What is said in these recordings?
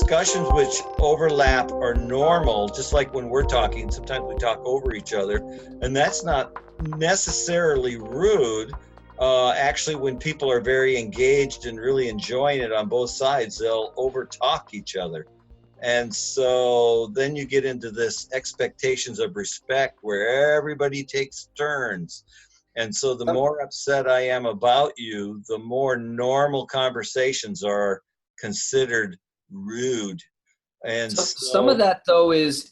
discussions which overlap are normal, just like when we're talking, sometimes we talk over each other, and that's not necessarily rude. Actually, when people are very engaged and really enjoying it on both sides, they'll overtalk each other. And so then you get into this expectations of respect where everybody takes turns. And so the more upset I am about you, the more normal conversations are considered rude. And some of that though is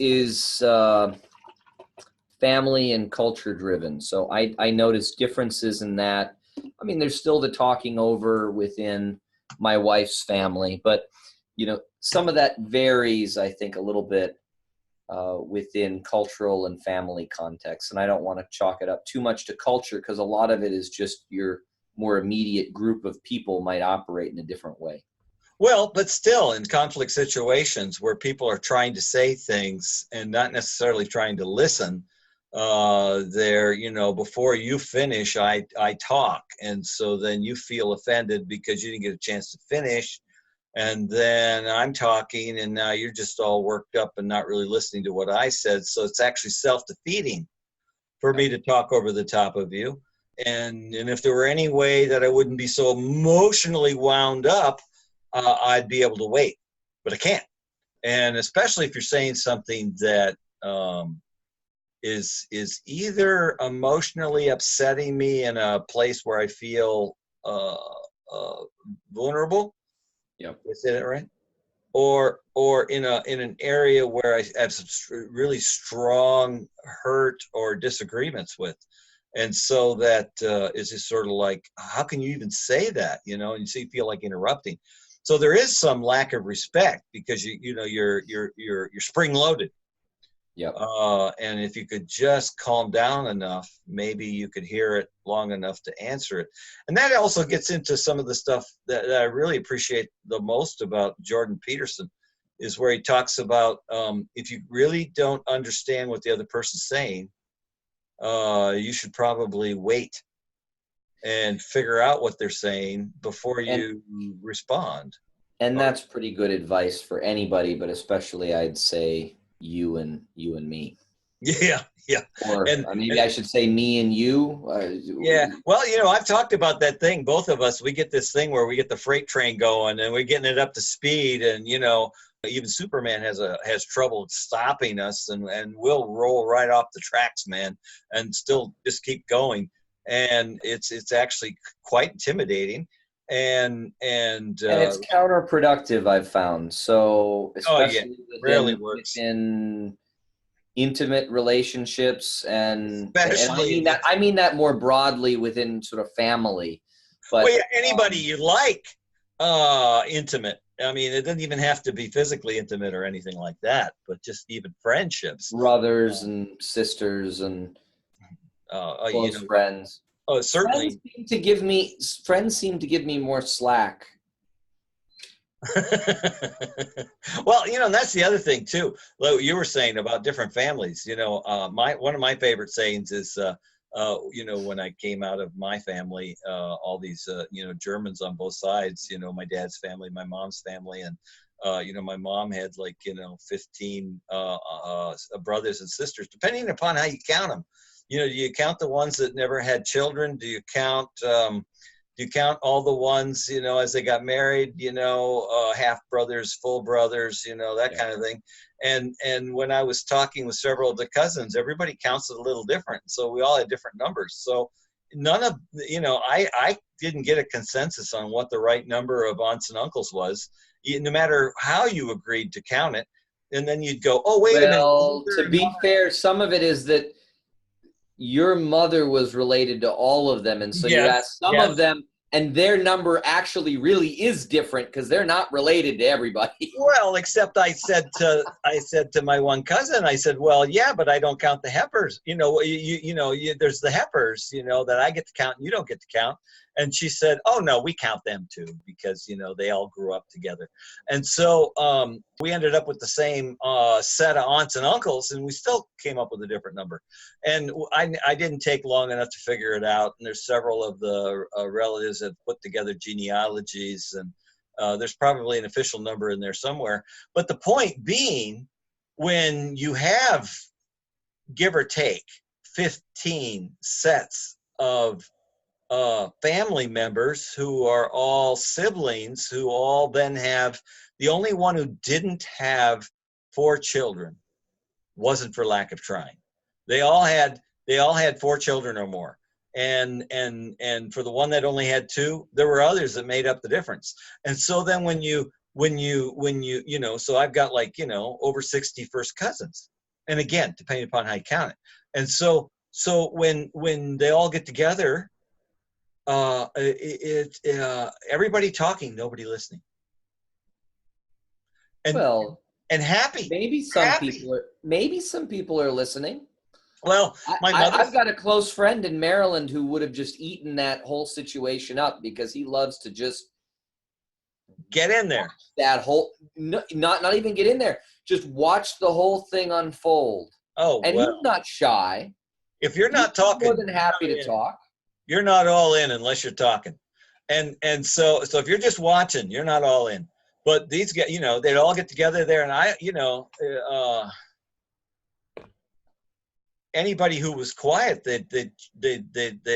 family and culture driven. So I noticed differences in that. I mean, there's still the talking over within my wife's family, but you know, some of that varies, I think, a little bit within cultural and family context. And I don't want to chalk it up too much to culture, because a lot of it is just your more immediate group of people might operate in a different way. Well, but still, in conflict situations where people are trying to say things and not necessarily trying to listen, they're, you know, before you finish, I talk. And so then you feel offended because you didn't get a chance to finish. And then I'm talking, and now you're just all worked up and not really listening to what I said. So it's actually self-defeating for me to talk over the top of you. And if there were any way that I wouldn't be so emotionally wound up, I'd be able to wait, but I can't. And especially if you're saying something that is either emotionally upsetting me in a place where I feel vulnerable. Yep. Did I say that right? Or in an area where I have some really strong hurt or disagreements with. And so that is just sort of like, how can you even say that? You know, and you see, you feel like interrupting. So there is some lack of respect because you're spring loaded. Yep. And if you could just calm down enough, maybe you could hear it long enough to answer it. And that also gets into some of the stuff that I really appreciate the most about Jordan Peterson, is where he talks about if you really don't understand what the other person's saying, you should probably wait and figure out what they're saying before you respond. And that's pretty good advice for anybody, but especially I'd say you and me. Yeah. Or maybe I should say me and you. Yeah. Well, you know, I've talked about that thing. Both of us, we get this thing where we get the freight train going and we're getting it up to speed. And, you know, even Superman has trouble stopping us, and we'll roll right off the tracks, man, and still just keep going. And it's actually quite intimidating. And it's counterproductive, I've found. So especially rarely works in intimate relationships, and especially, and I mean that more broadly within sort of family. But anybody you like, intimate. I mean, it doesn't even have to be physically intimate or anything like that, but just even friendships, brothers and sisters and close friends. Oh, certainly. Friends seem to give me more slack. Well, you know, and that's the other thing too. Like you were saying about different families. You know, one of my favorite sayings is, you know, when I came out of my family, all these, you know, Germans on both sides. You know, my dad's family, my mom's family, and you know, my mom had like 15 brothers and sisters, depending upon how you count them. You know, do you count the ones that never had children? Do you count all the ones, you know, as they got married, you know, half brothers, full brothers, you know, that kind of thing. And when I was talking with several of the cousins, everybody counts it a little different. So we all had different numbers. So none of, you know, I didn't get a consensus on what the right number of aunts and uncles was, no matter how you agreed to count it. And then you'd go, oh, wait a minute. Well, to be fair, some of it is that your mother was related to all of them, and so you asked some of them, and their number actually really is different because they're not related to everybody. Well, except I said to my one cousin, I said, well, yeah, but I don't count the heifers. You know, there's the heifers, you know, that I get to count and you don't get to count. And she said, oh, no, we count them too, because, you know, they all grew up together. And so we ended up with the same set of aunts and uncles, and we still came up with a different number. And I didn't take long enough to figure it out. And there's several of the relatives that put together genealogies, and There's probably an official number in there somewhere. But the point being, when you have, give or take, 15 sets of family members who are all siblings, who all then have, the only one who didn't have 4 children wasn't for lack of trying. They all had 4 children or more. And for the one that only had 2, there were others that made up the difference. And so then when you so I've got like, over 60 first cousins. And again, depending upon how you count it. And so when they all get together, everybody talking, nobody listening. And happy. Maybe some people are listening. Well, I've got a close friend in Maryland who would have just eaten that whole situation up, because he loves to just get in there. That whole, not even get in there, just watch the whole thing unfold. Oh, and he's not shy. If you're not talking, more than happy to talk. You're not all in unless you're talking, and so if you're just watching, you're not all in. But these guys, they'd all get together there, and anybody who was quiet, they'd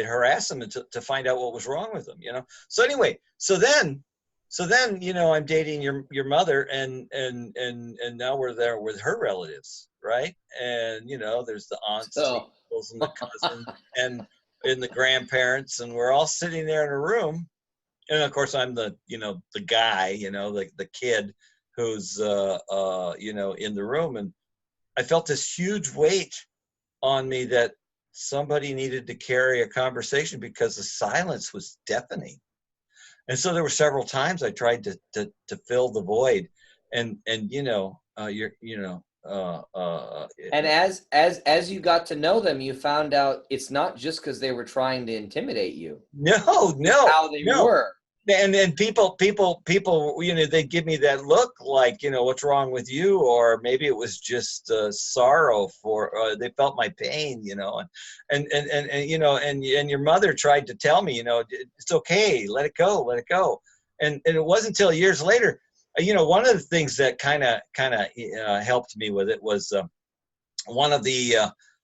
harass them to find out what was wrong with them, So anyway, so then I'm dating your mother, and now we're there with her relatives, right? And there's the aunts, the uncles, and the cousins, and the grandparents, and we're all sitting there in a room. And of course, I'm the guy, the kid who's in the room, and I felt this huge weight on me that somebody needed to carry a conversation, because the silence was deafening. And so there were several times I tried to fill the void, and and as you got to know them, you found out it's not just because they were trying to intimidate you. No, how they were. And people, they give me that look like, what's wrong with you? Or maybe it was just sorrow for, they felt my pain, and your mother tried to tell me, it's okay, let it go. And it wasn't until years later, one of the things that kind of helped me with it was one of the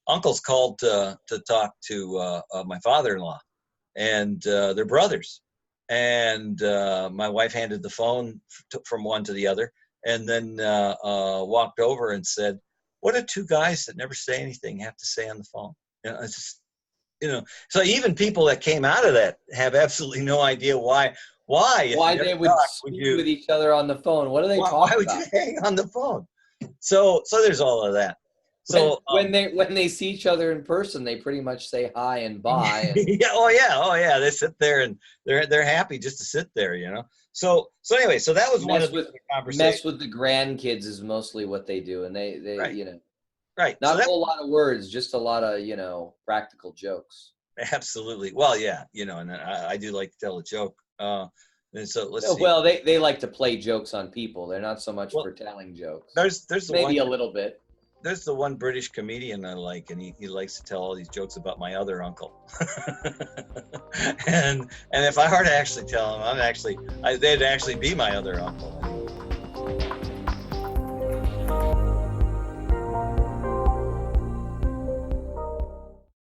uncles called to talk to my father-in-law and their brothers. And my wife handed the phone from one to the other, and then walked over and said, "What do 2 guys that never say anything have to say on the phone?" It's just, so even people that came out of that have absolutely no idea why they would speak with each other on the phone. What are they talking about? Why would you hang on the phone? So there's all of that. So when they see each other in person, they pretty much say hi and bye. And oh yeah. They sit there and they're happy just to sit there, So anyway, so that was one of the conversations. Mess with the grandkids is mostly what they do, and they right. Right. Not a whole lot of words, just a lot of practical jokes. Absolutely. Well, yeah, and I do like to tell a joke. And so let's see. Well, they like to play jokes on people. They're not so much for telling jokes. There's maybe a little bit. There's the one British comedian I like, and he likes to tell all these jokes about my other uncle. and if I were to actually tell him, they'd actually be my other uncle.